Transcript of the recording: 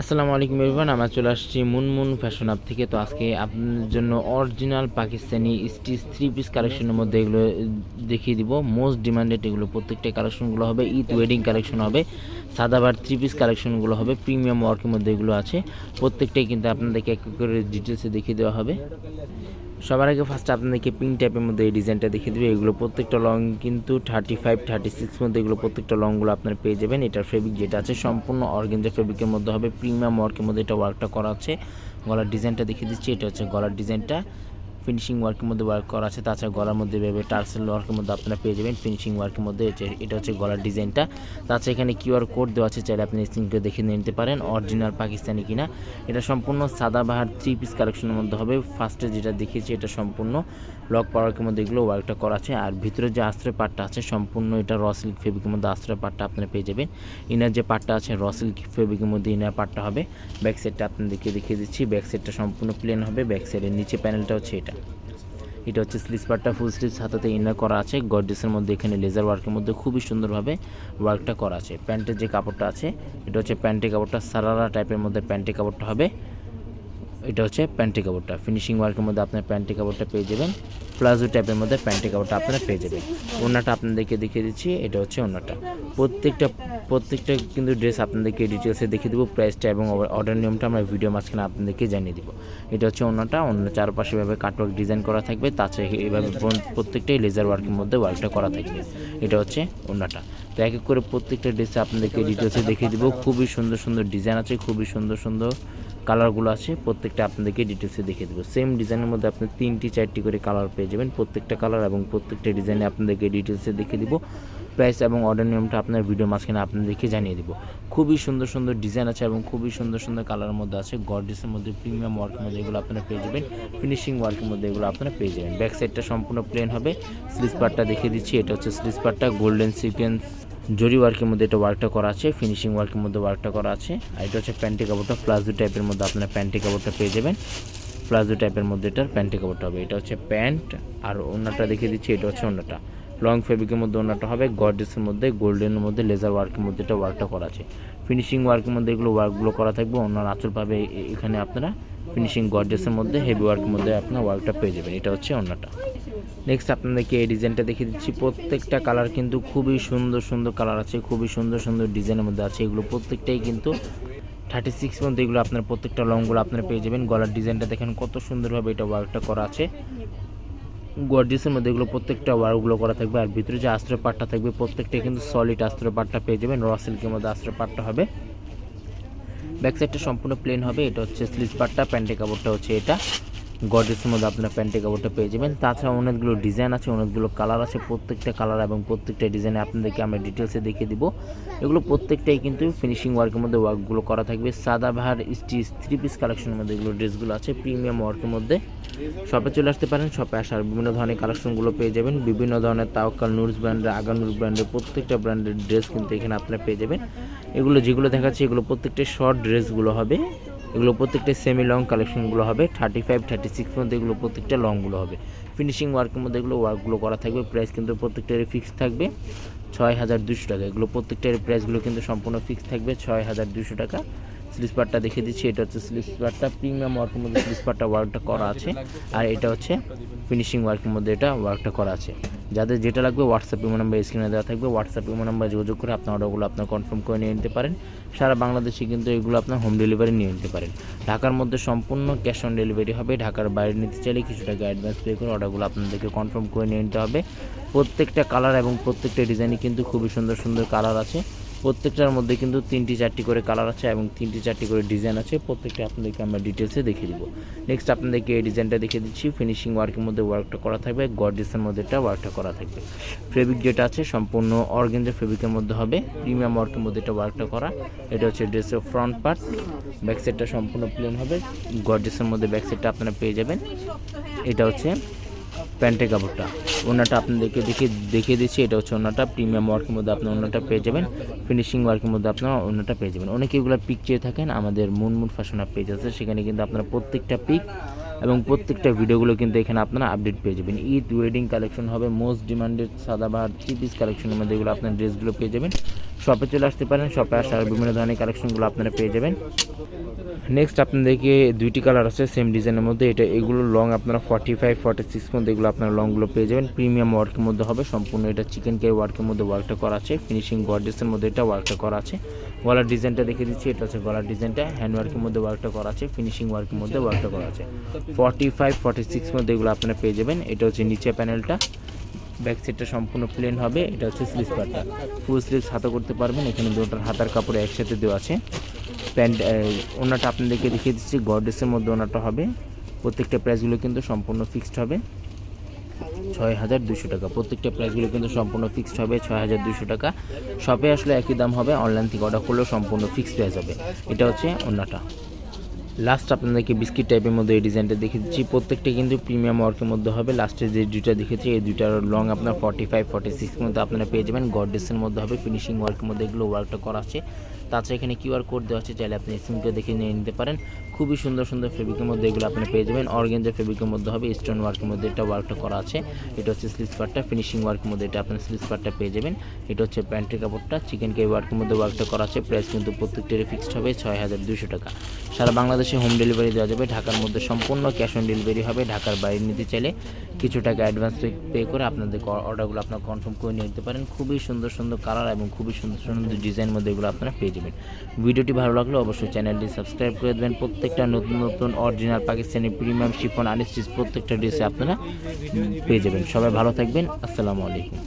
আসসালামু আলাইকুম এভরিওয়ান, আমরা চলে আসছি মুনমুন ফ্যাশন হাব থেকে। তো আজকে আপনাদের জন্য original Pakistani stitch three piece কালেকশনের মধ্যে এগুলো দেখিয়ে দিব। মোস্ট ডিমান্ডেড এগুলো প্রত্যেকটা কালেকশনগুলো হবে ঈদ ওয়েডিং কালেকশন হবে, সাদাবার থ্রি পিস কালেকশনগুলো হবে, প্রিমিয়াম ওয়ার্কের মধ্যে এগুলো আছে। প্রত্যেকটাই কিন্তু আপনাদেরকে এক এক করে ডিটেলসে দেখিয়ে দেওয়া হবে। সবার আগে ফার্স্টে আপনাদেরকে পিঙ্ক টাইপের মধ্যে এই ডিজাইনটা দেখিয়ে দেবে। এগুলো প্রত্যেকটা লং কিন্তু 35-36 মধ্যে এগুলো প্রত্যেকটা লংগুলো আপনারা পেয়ে যাবেন। এটার ফেব্রিক যেটা আছে সম্পূর্ণ অর্গানজা ফেব্রিকের মধ্যে হবে, প্রিমিয়াম ওয়ার্কের মধ্যে এটা ওয়ার্কটা করা আছে। গলার ডিজাইনটা দেখিয়ে দিচ্ছি, এটা হচ্ছে গলার ডিজাইনটা ফিনিশিং ওয়ার্কের মধ্যে ওয়ার্ক করা আছে। তাছাড়া গলার মধ্যে ভেবে টার্সেল ওয়ার্কের মধ্যে আপনারা পেয়ে যাবেন ফিনিশিং ওয়ার্কের মধ্যে। এটা হচ্ছে গলার ডিজাইনটা। তাছাড়া এখানে কিউআর কোড দেওয়া আছে, চাইলে আপনি স্ক্রিন করে দেখে নিতে পারেন অরিজিনাল পাকিস্তানি কিনা। এটা সম্পূর্ণ সাদাবাহার থ্রি পিস কালেকশনের মধ্যে হবে। ফার্স্টে যেটা দেখিয়েছি এটা সম্পূর্ণ লক পাওয়ারের মধ্যে এগুলো ওয়ার্কটা করা আছে। আর ভিতরে যে আশ্রয় পাটটা আছে সম্পূর্ণ এটা র সিল্ক ফেব্রিকের মধ্যে আশ্রয় পাটটা আপনারা পেয়ে যাবেন। ইনার যে পাটটা আছে র সিল্ক ফেব্রিকের মধ্যে ইনার পাটটা হবে। ব্যাক সাইডটা আপনাদেরকে দেখিয়ে দিচ্ছি, ব্যাক সাইডটা সম্পূর্ণ প্লেন হবে। ব্যাক সাইডের নিচে প্যানেলটা হচ্ছে এটা হচ্ছে স্লিভস পার্টটা ফুল স্লিভস হাতাতে ইনার করা আছে। গর্জিয়াসের মধ্যে এখানে লেজার ওয়ার্কের মধ্যে খুবই সুন্দরভাবে ওয়ার্কটা করা আছে। প্যান্টের যে কাপড়টা আছে এটা হচ্ছে প্যান্টের কাপড়টা সারারা টাইপের মধ্যে প্যান্টের কাপড়টা হবে। এটা হচ্ছে প্যান্টের কাপড়টা ফিনিশিং ওয়ার্কের মধ্যে আপনার প্যান্টের কাপড়টা পেয়ে যাবেন। প্লাজো টাইপের মধ্যে প্যান্টের কাপড়টা আপনারা পেয়ে যাবেন। ওড়নাটা আপনাদেরকে দেখিয়ে দিচ্ছি, এটা হচ্ছে ওড়নাটা। প্রত্যেকটা কিন্তু ড্রেস আপনাদেরকে ডিটেলসে দেখিয়ে দেবো। প্রাইসটা এবং অর্ডার নিয়মটা আমরা ভিডিও মাঝখানে আপনাদেরকে জানিয়ে দিব। এটা হচ্ছে ওড়নাটা, অন্য চারপাশে এভাবে কাটওয়ার্ক ডিজাইন করা থাকবে। তাছাড়া এইভাবে প্রত্যেকটাই লেজার ওয়ার্কের মধ্যে ওয়ার্কটা করা থাকবে। এটা হচ্ছে ওড়নাটা। তো এক এক করে প্রত্যেকটা ড্রেসে আপনাদেরকে ডিটেলসে দেখিয়ে দিব। খুবই সুন্দর সুন্দর ডিজাইন আছে, খুবই সুন্দর সুন্দর কালারগুলো আছে। প্রত্যেকটা আপনাদেরকে ডিটেলসে দেখিয়ে দেবো। সেম ডিজাইনের মধ্যে আপনি 3-4টি করে কালার পেয়ে যাবেন। প্রত্যেকটা কালার এবং প্রত্যেকটা ডিজাইনে আপনাদেরকে ডিটেলসে দেখিয়ে দিব। প্রাইস এবং অর্ডার নিয়মটা আপনার ভিডিও মাঝখানে আপনাদেরকে জানিয়ে দিব। খুবই সুন্দর সুন্দর ডিজাইন আছে এবং খুবই সুন্দর সুন্দর কালারের মধ্যে আছে। গর্জিয়াসের মধ্যে প্রিমিয়াম ওয়ার্কের মধ্যে এগুলো আপনারা পেয়ে যাবেন। ফিনিশিং ওয়ার্কের মধ্যে এগুলো আপনারা পেয়ে যাবেন। ব্যাক সাইডটা সম্পূর্ণ প্লেন হবে। স্লিভস পার্টটা দেখিয়ে দিচ্ছি, এটা হচ্ছে স্লিভস পার্টটা গোল্ডেন সিকোয়েন্স জরি ওয়ার্কের মধ্যে এটা ওয়ার্কটা করা আছে। ফিনিশিং ওয়ার্কের মধ্যে ওয়ার্কটা করা আছে। আর এটা হচ্ছে প্যান্টি কাপড়টা প্লাজো টাইপের মধ্যে আপনার প্যান্টি কাপড়টা পেয়ে যাবেন। প্লাজো টাইপের মধ্যে এটার প্যান্টি কাপড়টা হবে। এটা হচ্ছে প্যান্ট। আর ওড়নাটা দেখিয়ে দিচ্ছি, এটা হচ্ছে ওড়নাটা লং ফেব্রিকের মধ্যে ওড়নাটা হবে। গর্জিয়াসের মধ্যে গোল্ডেনের মধ্যে লেজার ওয়ার্কের মধ্যে এটা ওয়ার্কটা করা আছে। ফিনিশিং ওয়ার্কের মধ্যে এগুলো ওয়ার্কগুলো করা থাকবে। ওনার আঁচল পাবে এখানে আপনারা ফিনিশিং গর্জিয়াসের মধ্যে হেভি ওয়ার্কের মধ্যে আপনার ওয়ার্কটা পেয়ে যাবেন। এটা হচ্ছে ওড়নাটা। নেক্সট আপনাদেরকে এই ডিজাইনটা দেখিয়ে দিচ্ছি। প্রত্যেকটা কালার কিন্তু খুবই সুন্দর সুন্দর কালার আছে, খুবই সুন্দর সুন্দর ডিজাইনের মধ্যে আছে। এগুলো প্রত্যেকটাই কিন্তু 36 মধ্যে এগুলো আপনার প্রত্যেকটা লংগুলো আপনারা পেয়ে যাবেন। গলার ডিজাইনটা দেখেন কত সুন্দরভাবে এটা ওয়ার্কটা করা আছে। গর্জিয়াসের মধ্যে এগুলো প্রত্যেকটা ওয়ার্কগুলো করা থাকবে। আর ভিতরে যে আশ্রয় পাটটা থাকবে প্রত্যেকটাই কিন্তু সলিড আশ্রয় পাটটা পেয়ে যাবেন। র সিল্কের মধ্যে আশ্রয় পাটটা হবে। ব্যাক সাইডটা সম্পূর্ণ প্লেন হবে। এটা হচ্ছে স্লিভস পাটটা, প্যান্টের কাপড়টা হচ্ছে এটা। গর্জিয়াসের মধ্যে আপনার প্যান্টের কাপড়টা পেয়ে যাবেন। তাছাড়া অনেকগুলো ডিজাইন আছে, অনেকগুলো কালার আছে। প্রত্যেকটা কালার এবং প্রত্যেকটা ডিজাইনে আপনাদেরকে আমরা ডিটেলসে দেখিয়ে দিব। এগুলো প্রত্যেকটাই কিন্তু ফিনিশিং ওয়ার্কের মধ্যে ওয়ার্কগুলো করা থাকবে। সাদাবাহার স্টিচ থ্রি পিস কালেকশনের মধ্যে এগুলো ড্রেসগুলো আছে প্রিমিয়াম ওয়ার্কের মধ্যে। শপে চলে আসতে পারেন, শপে আসার বিভিন্ন ধরনের কালেকশনগুলো পেয়ে যাবেন। বিভিন্ন ধরনের তাওয়াক্কাল নুরস ব্র্যান্ডের, আগা নুর ব্র্যান্ডের প্রত্যেকটা ব্র্যান্ডের ড্রেস কিন্তু এখানে আপনারা পেয়ে যাবেন। এগুলো যেগুলো দেখাচ্ছে এগুলো প্রত্যেকটা শর্ট ড্রেসগুলো হবে। এগুলো প্রত্যেকটা সেমি লং কালেকশনগুলো হবে। 35-36 মধ্যে এগুলো প্রত্যেকটা লংগুলো হবে। ফিনিশিং ওয়ার্কের মধ্যে এগুলো ওয়ার্কগুলো করা থাকবে। প্রাইস কিন্তু প্রত্যেকটারই ফিক্স থাকবে 6200 টাকা। এগুলো প্রত্যেকটার প্রাইসগুলো কিন্তু সম্পূর্ণ ফিক্স থাকবে 6200 টাকা। স্লিভস পার্টটা দেখিয়ে দিচ্ছি, এটা হচ্ছে স্লিভস পার্টটা প্রিমিয়াম ওয়ার্কের মধ্যে স্লিভস পার্টটা ওয়ার্কটা করা আছে। আর এটা হচ্ছে ফিনিশিং ওয়ার্কের মধ্যে এটা ওয়ার্কটা করা আছে। যাদের যেটা লাগবে হোয়াটসঅ্যাপ ইমো নাম্বার স্ক্রিনে দেওয়া থাকবে। হোয়াটসঅ্যাপ ইমো নাম্বার যোগাযোগ করে আপনার অর্ডারগুলো আপনার কনফার্ম করে নিয়ে নিতে পারেন। সারা বাংলাদেশে কিন্তু এগুলো আপনার হোম ডেলিভারি নিয়ে নিতে পারেন। ঢাকার মধ্যে সম্পূর্ণ ক্যাশ অন ডেলিভারি হবে। ঢাকার বাইরে নিতে চাইলে কিছু টাকা অ্যাডভান্স পে করে অর্ডারগুলো আপনাদেরকে কনফার্ম করে নিয়ে নিতে হবে। প্রত্যেকটা কালার এবং প্রত্যেকটা ডিজাইনই কিন্তু খুবই সুন্দর সুন্দর কালার আছে। প্রত্যেকটার মধ্যে কিন্তু 3-4টি করে কালার আছে এবং 3-4টি করে ডিজাইন আছে। প্রত্যেকটা আপনাদেরকে আমরা ডিটেলসে দেখিয়ে দিব। নেক্সট আপনাদেরকে এই ডিজাইনটা দেখিয়ে দিচ্ছি। ফিনিশিং ওয়ার্কের মধ্যে ওয়ার্কটা করা থাকবে। গর্জিয়াসের মধ্যে এটা ওয়ার্কটা করা থাকবে। ফেব্রিক যেটা আছে সম্পূর্ণ অর্গানজা ফেব্রিকের মধ্যে হবে। প্রিমিয়াম ওয়ার্কের মধ্যে এটা ওয়ার্কটা করা। এটা হচ্ছে ড্রেসের ফ্রন্ট পার্ট। ব্যাক সাইডটা সম্পূর্ণ প্লেন হবে। গর্জিয়াসের মধ্যে ব্যাক সাইডটা আপনারা পেয়ে যাবেন। এটা হচ্ছে প্যান্টের কাপড়টা। ওনাটা আপনাদেরকে দেখিয়ে দিচ্ছি, এটা হচ্ছে ওনাটা প্রিমিয়াম ওয়ার্কের মধ্যে আপনার ওনাটা পেয়ে যাবেন। ফিনিশিং ওয়ার্কের মধ্যে আপনার ওনাটা পেয়ে যাবেন। অনেকে এগুলো পিক চেয়ে থাকেন, আমাদের মুনমুন ফ্যাশন হাব পেজ আছে, সেখানে কিন্তু আপনারা প্রত্যেকটা পিক এবং প্রত্যেকটা ভিডিওগুলো কিন্তু এখানে আপনারা আপডেট পেয়ে যাবেন। ঈদ ওয়েডিং কালেকশন হবে, most demanded Sadabahar three piece কালেকশনের মধ্যে এগুলো আপনার ড্রেসগুলো পেয়ে যাবেন। শপে চলে আসতে পারেন। শপে আসার বিভিন্ন ধরনের কালেকশনগুলো আপনারা পেয়ে যাবেন। নেক্সট আপনাদেরকে দুইটি কালার আছে সেম ডিজাইনের মধ্যে, এগুলো লং আপনারা 45 46 মধ্যে এগুলো আপনারা লংগুলো পেয়ে যাবেন। প্রিমিয়াম ওয়ার্কের মধ্যে হবে সম্পূর্ণ, এটা চিকেন কারি ওয়ার্কের মধ্যে ওয়ার্কটা করা আছে, ফিনিশিং গর্জিয়াসের মধ্যে এটা ওয়ার্কটা করা আছে। গলার ডিজাইনটা দেখে দিচ্ছি, এটা হচ্ছে গলার ডিজাইনটা, হ্যান্ড ওয়ার্কের মধ্যে ওয়ার্কটা করা আছে, ফিনিশিং ওয়ার্কের মধ্যে ওয়ার্কটা করা আছে। 45 46 মধ্যে এগুলো আপনারা পেয়ে যাবেন। এটা হচ্ছে নিচে প্যানেলটা, ব্যাক সাইডটা সম্পূর্ণ প্লেন হবে। এটা হচ্ছে স্লিভস পার্টটা, ফুল স্লিভস হাতা করতে পারবেন। এখানে দুটোর হাতার কাপড়ে একসাথে দেওয়া আছে। প্যান্ট ওনাটা আপনাদেরকে দেখিয়ে দিচ্ছি, গর্ডেসের মধ্যে ওনাটা হবে। প্রত্যেকটা প্রাইসগুলো কিন্তু সম্পূর্ণ ফিক্সড হবে 6200 টাকা। প্রত্যেকটা প্রাইসগুলো কিন্তু সম্পূর্ণ ফিক্সড হবে 6200 টাকা। শপে আসলে একই দাম হবে, অনলাইন থেকে অর্ডার করলেও সম্পূর্ণ ফিক্সড প্রাইস হবে। এটা হচ্ছে ওনাটা। লাস্ট আপনাদেরকে বিস্কিট টাইপের মধ্যে এই ডিজাইনটা দেখে দিচ্ছি, প্রত্যেকটা কিন্তু প্রিমিয়াম ওয়ার্কের মধ্যে হবে। লাস্টে যে দুইটা দেখেছি এই দুইটার লং আপনার 45 46 মধ্যে আপনারা পেয়ে যাবেন। গর্ডেসের মধ্যে হবে, ফিনিশিং ওয়ার্কের মধ্যে এগুলো ওয়ার্কটা করা আছে। তাছাড়া এখানে কিউআর কোড দেওয়া আছে, চাইলে আপনি স্ক্রিনটা দেখে নিয়ে নিতে পারেন। খুবই সুন্দর সুন্দর ফেব্রিকের মধ্যে এগুলো আপনি পেয়ে যাবেন। অর্গানজা ফেব্রিকের মধ্যে হবে, স্টোন ওয়ার্কের মধ্যে এটা ওয়ার্কটা করা আছে। এটা হচ্ছে স্লিভস পার্টটা, ফিনিশিং ওয়ার্কের মধ্যে এটা আপনার স্লিভস পার্টটা পেয়ে যাবেন। এটা হচ্ছে প্যান্টের কাপড়টা, চিকেন কারি ওয়ার্কের মধ্যে ওয়ার্কটা করা আছে। প্রাইস কিন্তু প্রত্যেকটারই ফিক্সড হবে 6200 টাকা। সারা বাংলাদেশে হোম ডেলিভারি দেওয়া যাবে। ঢাকার মধ্যে সম্পূর্ণ ক্যাশ অন ডেলিভারি হবে। ঢাকার বাইরে নিতে চাইলে কিছু টাকা অ্যাডভান্স পে করে আপনাদের অর্ডারগুলো আপনারা কনফার্ম করে নিতে পারেন। খুবই সুন্দর সুন্দর কালার এবং খুবই সুন্দর সুন্দর ডিজাইন মধ্যে এগুলো আপনারা পেয়ে যাবেন। ভিডিওটি ভালো লাগলে অবশ্যই চ্যানেলটি সাবস্ক্রাইব করে দেবেন। প্রত্যেকটা নতুন নতুন original Pakistani premium chiffon unstitch প্রত্যেকটা ড্রেসে আপনারা পেয়ে যাবেন। সবাই ভালো থাকবেন। আসসালামু আলাইকুম।